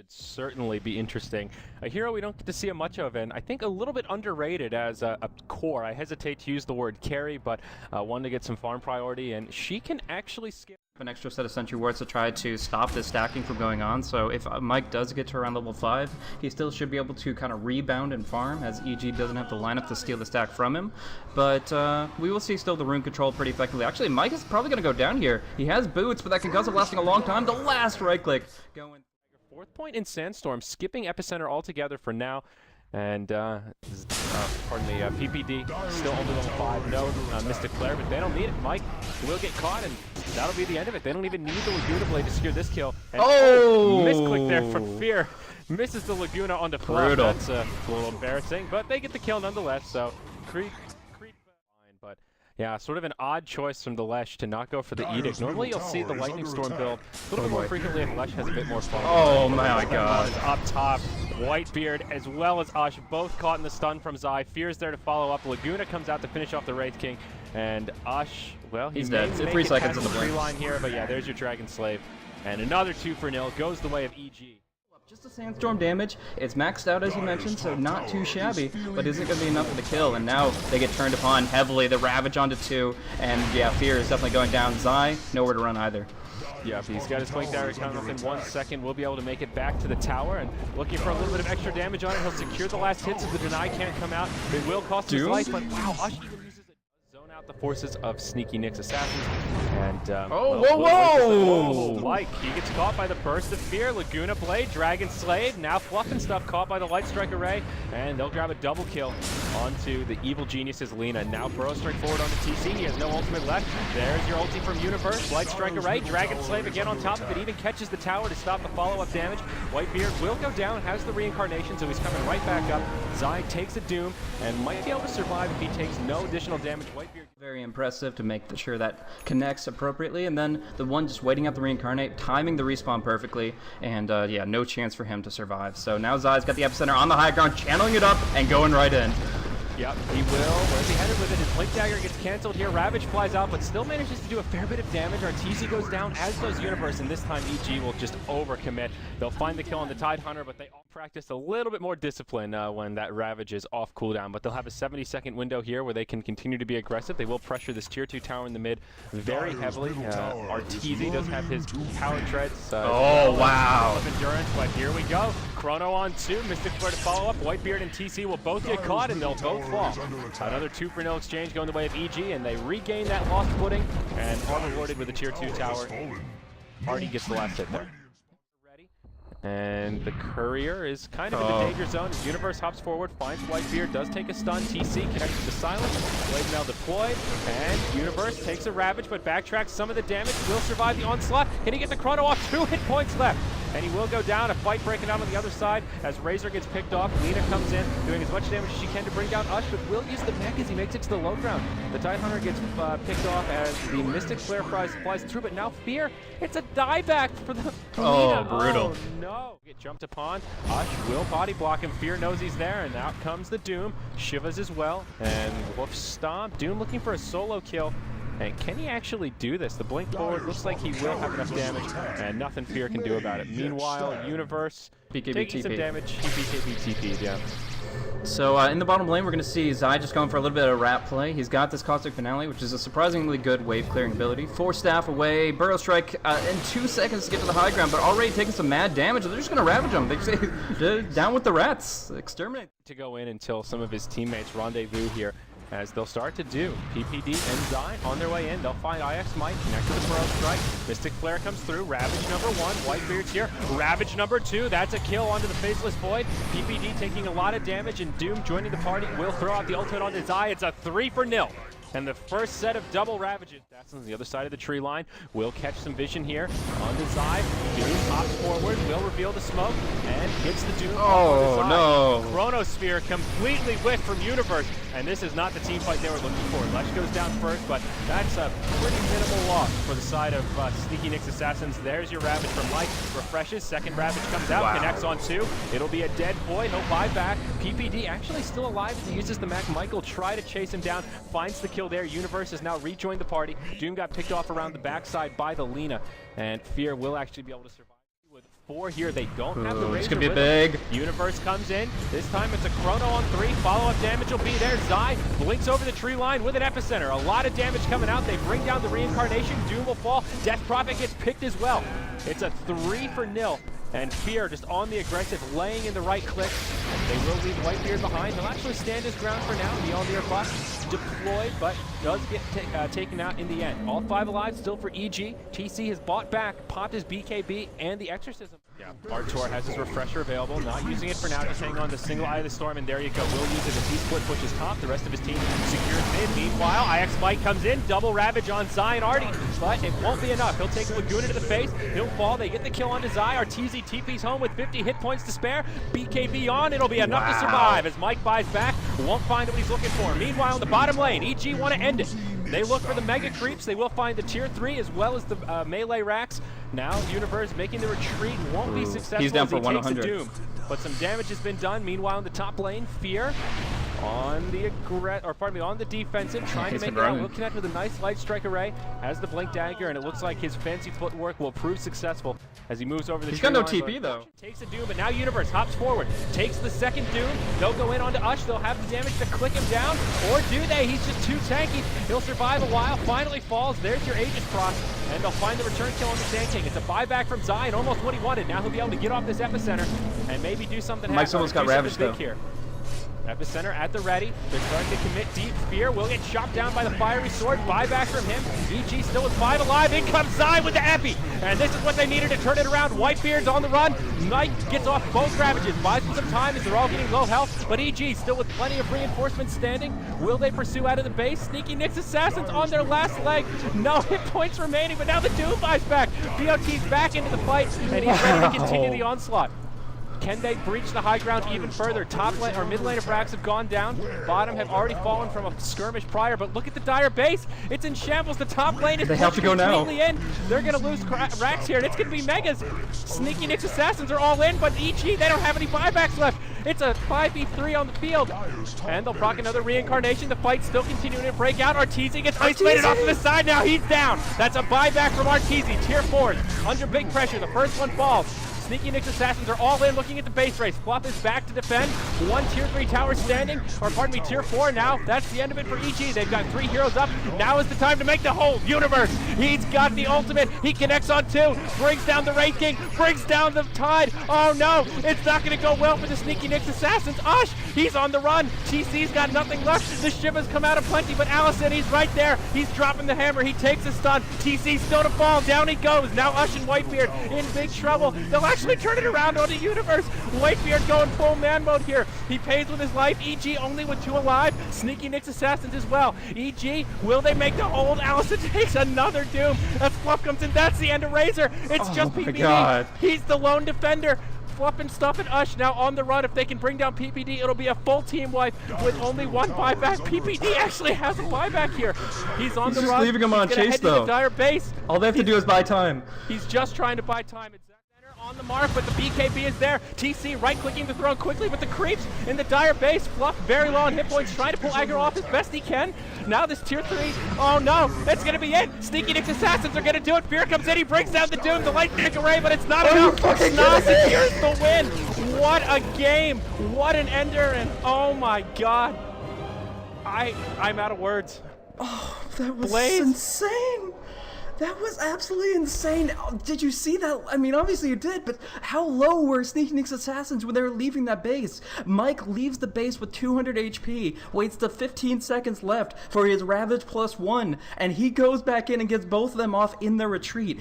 should certainly be interesting. A hero we don't get to see much of, and I think a little bit underrated as a core. I hesitate to use the word carry, but one to get some farm priority, and she can actually scale an extra set of sentry wards to try to stop this stacking from going on. So if Mike does get to around level 5, he still should be able to kind of rebound and farm, as EG doesn't have to line up to steal the stack from him. But we will see still the rune control pretty effectively. Actually, Mike is probably going to go down here. He has boots, but that concussive lasting a long time. The last right click going. 4th point in Sandstorm, skipping Epicenter altogether for now. And, pardon me, PPD still only level 5, no Mystic Flare, but they don't need it. Mike will get caught, and that'll be the end of it. They don't even need the Laguna Blade to secure this kill. And misclick there from Fear. Misses the Laguna on the fluff. That's a little embarrassing, but they get the kill nonetheless, so Creep fine, but yeah, sort of an odd choice from the Lesh to not go for the Edict. Normally you'll see the Lightning Storm build a little bit more frequently if Lesh has a bit more fun. Oh my god. Up top, Whitebeard as well as Ush, both caught in the stun from Zai. Fear's there to follow up. Laguna comes out to finish off the Wraith King. And Ush, well, he's dead. 3 seconds in the blink line here, but yeah, there's your Dragon Slave. And another 2-0 goes the way of EG. Just a Sandstorm damage. It's maxed out as you mentioned, so not too shabby, but isn't going to be enough for the kill. And now they get turned upon heavily. The Ravage onto 2, and yeah, Fear is definitely going down. Zai, nowhere to run either. Yeah, he's got his Blink Dagger coming up in 1 second. We'll be able to make it back to the tower, and looking for a little bit of extra damage on it. He'll secure the last hits if the Deny can't come out. It will cost his life, but wow, Ush even uses it. Zone out the forces of Sneaky Nick's assassins. And, Like, he gets caught by the Burst of Fear, Laguna Blade, Dragon Slave, now Fluff and stuff caught by the Light Strike Array, and they'll grab a double kill onto the Evil Genius's Lina. Now Burrow Strike forward onto TC, he has no ultimate left. There's your ulti from Universe, Light Strike Array, Dragon Slave again on top of it, even catches the tower to stop the follow-up damage. Whitebeard will go down, has the reincarnation, so he's coming right back up. Zai takes a Doom, and might be able to survive if he takes no additional damage. Whitebeard very impressive to make sure that connects appropriately, and then the one just waiting out the reincarnate, timing the respawn perfectly, and yeah, no chance for him to survive. So now Zai's got the epicenter on the high ground, channeling it up and going right in. Yep, he will. Where's he headed with it? His Blink Dagger gets cancelled here. Ravage flies out, but still manages to do a fair bit of damage. Arteezy goes down, as does Universe, and this time EG will just overcommit. They'll find the kill on the Tidehunter, but they all practice a little bit more discipline when that Ravage is off cooldown. But they'll have a 70-second window here where they can continue to be aggressive. They will pressure this tier 2 tower in the mid very heavily. Arteezy does have his power treads. Wow. Of endurance, but here we go. Chrono on 2, Mystic Flare to follow up. Whitebeard and TC will both get caught, and they'll both fall. Another 2-0 exchange going the way of EG, and they regain that lost footing and are rewarded with a tier 2 tower. Artie gets the last hit there. Ready. And the Courier is kind of in the danger zone as Universe hops forward, finds Whitebeard, does take a stun. TC connects to the Silence. Blade now deployed, and Universe takes a Ravage, but backtracks some of the damage. Will survive the onslaught. Can he get the Chrono off? 2 hit points left. And he will go down, a fight breaking out on the other side as Razor gets picked off. Lina comes in, doing as much damage as she can to bring down Ush, but will use the mech as he makes it to the low ground. The Tidehunter gets picked off as the Mystic Flare flies through, but now Fear, it's a dieback for the Lina. Brutal. Oh no. Get jumped upon. Ush will body block him. Fear knows he's there, and out comes the Doom. Shivas as well, and Wolf Stomp. Doom looking for a solo kill. And can he actually do this? The blink forward looks like he will have enough damage, and nothing Fear can do about it. Meanwhile, Universe taking some damage. He BKB TP'd, yeah. So in the bottom lane, we're going to see Zai just going for a little bit of rat play. He's got this Caustic Finale, which is a surprisingly good wave clearing ability. 4 staff away, Burrow Strike in 2 seconds to get to the high ground, but already taking some mad damage. They're just going to ravage him. They say, down with the rats, exterminate. To go in until some of his teammates rendezvous here, as they'll start to do. PPD and Zai on their way in. They'll find IX Might, connect to the Burrow Strike. Mystic Flare comes through. Ravage number 1. Whitebeard's here. Ravage number 2. That's a kill onto the Faceless Void. PPD taking a lot of damage, and Doom joining the party will throw out the ultimate onto Zai. It's a 3-0. And the first set of double Ravages. That's on the other side of the tree line. Will catch some vision here on the Zai. Doom hops forward, will reveal the smoke, and hits the Doom. Oh, no. Chronosphere completely whiffed from Universe. And this is not the team fight they were looking for. Lesh goes down first, but that's a pretty minimal loss for the side of Sneaky Nick's Assassins. There's your Ravage from Mike. Refreshes, second Ravage comes out, connects on 2. It'll be a dead boy, no buyback. PPD actually still alive as he uses the Mac. Michael try to chase him down, finds the kill there. Universe has now rejoined the party. Doom got picked off around the backside by the Lina, and Fear will actually be able to survive. With 4 here, they don't have the razor. It's gonna be with them. big. Universe comes in. This time it's a chrono on 3. Follow-up damage will be there. Zai blinks over the tree line with an epicenter. A lot of damage coming out. They bring down the reincarnation. Doom will fall. Death Prophet gets picked as well. It's a 3-0. And Fear just on the aggressive, laying in the right click. They will leave Whitebeard behind. He'll actually stand his ground for now. Beyond the bus deployed, but does get taken out in the end. All 5 alive still for EG. TC has bought back, popped his BKB and the exorcism. Yeah, Artur has his refresher available, not using it for now, just hanging on the single Eye of the Storm, and there you go. Will use it as he split pushes top. The rest of his team secures mid. Meanwhile, IX Mike comes in, double ravage on Zai and Artie, but it won't be enough. He'll take Laguna to the face, he'll fall, they get the kill onto Zai. Arteezy TP's home with 50 hit points to spare. BKB on, it'll be enough to survive as Mike buys back, won't find what he's looking for. Meanwhile, in the bottom lane, EG want to end it. They look for the mega creeps. They will find the tier 3 as well as the melee racks. Now Universe making the retreat, won't be successful. He's down as for he takes 100. the Doom. But some damage has been done. Meanwhile, in the top lane, Fear on the on the defensive, trying to make it out. Will connect with a nice light strike array. Has the blink dagger, and it looks like his fancy footwork will prove successful as he moves over the. He's tree got no line, TP though. Takes the Doom, but now Universe hops forward, takes the second Doom. They'll go in onto Ush. They'll have the damage to click him down, or do they? He's just too tanky. He'll survive a while. Finally falls. There's your Aegis Cross, and they'll find the return kill on the Sand King. It's a buyback from Zai, and almost what he wanted. Now he'll be able to get off this epicenter and maybe do something. Mike's almost got ravaged though. Here. Epicenter at the ready. They're starting to commit deep. Fear will get chopped down by the fiery sword. Buyback from him. EG still with 5 alive. In comes Zai with the epi. And this is what they needed to turn it around. Whitebeard's on the run. Knight gets off both ravages. Buys them some time as they're all getting low health. But EG still with plenty of reinforcements standing. Will they pursue out of the base? Sneaky Nyx Assassins on their last leg. No hit points remaining, but now the Doom buys back. BOT's back into the fight, and he's ready to continue the onslaught. Can they breach the high ground even further? Top lane or mid lane of racks have gone down. Bottom have already fallen from a skirmish prior, but look at the dire base. It's in shambles. The top lane is completely in. They're going to lose racks here, and it's going to be megas. Sneaky Nyx Assassins are all in, but EG, they don't have any buybacks left. It's a 5v3 on the field. And they'll proc another reincarnation. The fight's still continuing to break out. Arteezy gets isolated off to the side. Now he's down. That's a buyback from Arteezy. Tier 4 under big pressure. The first one falls. Sneaky Nyx Assassins are all in, looking at the base race. Fluff is back to defend. 1 tier 3 tower standing, or pardon me, tier 4 now. That's the end of it for EG. They've got 3 heroes up. Now is the time to make the hold. Universe, he's got the ultimate. He connects on 2, brings down the Wraith King, brings down the Tide. Oh no, it's not going to go well for the Sneaky Nyx Assassins. Ush, he's on the run. TC's got nothing left. The Shivas come out of plenty, but Allison, he's right there. He's dropping the hammer. He takes a stun. TC still to fall. Down he goes. Now Ush and Whitebeard in big trouble. They'll actually turn it around on the Universe. Whitebeard going full man mode here. He pays with his life. EG only with 2 alive. Sneaky Nyx Assassins as well. EG, will they make the hold? Allison takes another Doom. As Fluff comes in, that's the end of Razor. It's just PPD. God. He's the lone defender. Fluff and Stuff and Ush now on the run. If they can bring down PPD, it'll be a full team wipe with only 1 buyback. PPD actually has a buyback here. He's on the run. He's just leaving him on chase though. The dire base. All they have to do is buy time. He's just trying to buy time. On the mark, but the BKB is there. TC right-clicking the throne quickly, but the creeps in the dire base. Fluff very low on hit points, trying to pull aggro off as best he can. Now this tier 3, oh no, it's gonna be it. Sneaky Nyx Assassins are gonna do it. Fear comes in, he brings down the Doom, the light stick array, but it's not enough. Sna secures the win. What a game, what an ender, and oh my god. I'm out of words. Oh, that was Blaze. insane. That was absolutely insane. Did you see that? I mean, obviously you did, but how low were Sneaky Nyx Assassins when they were leaving that base? Mike leaves the base with 200 HP, waits the 15 seconds left for his Ravage +1, and he goes back in and gets both of them off in the retreat.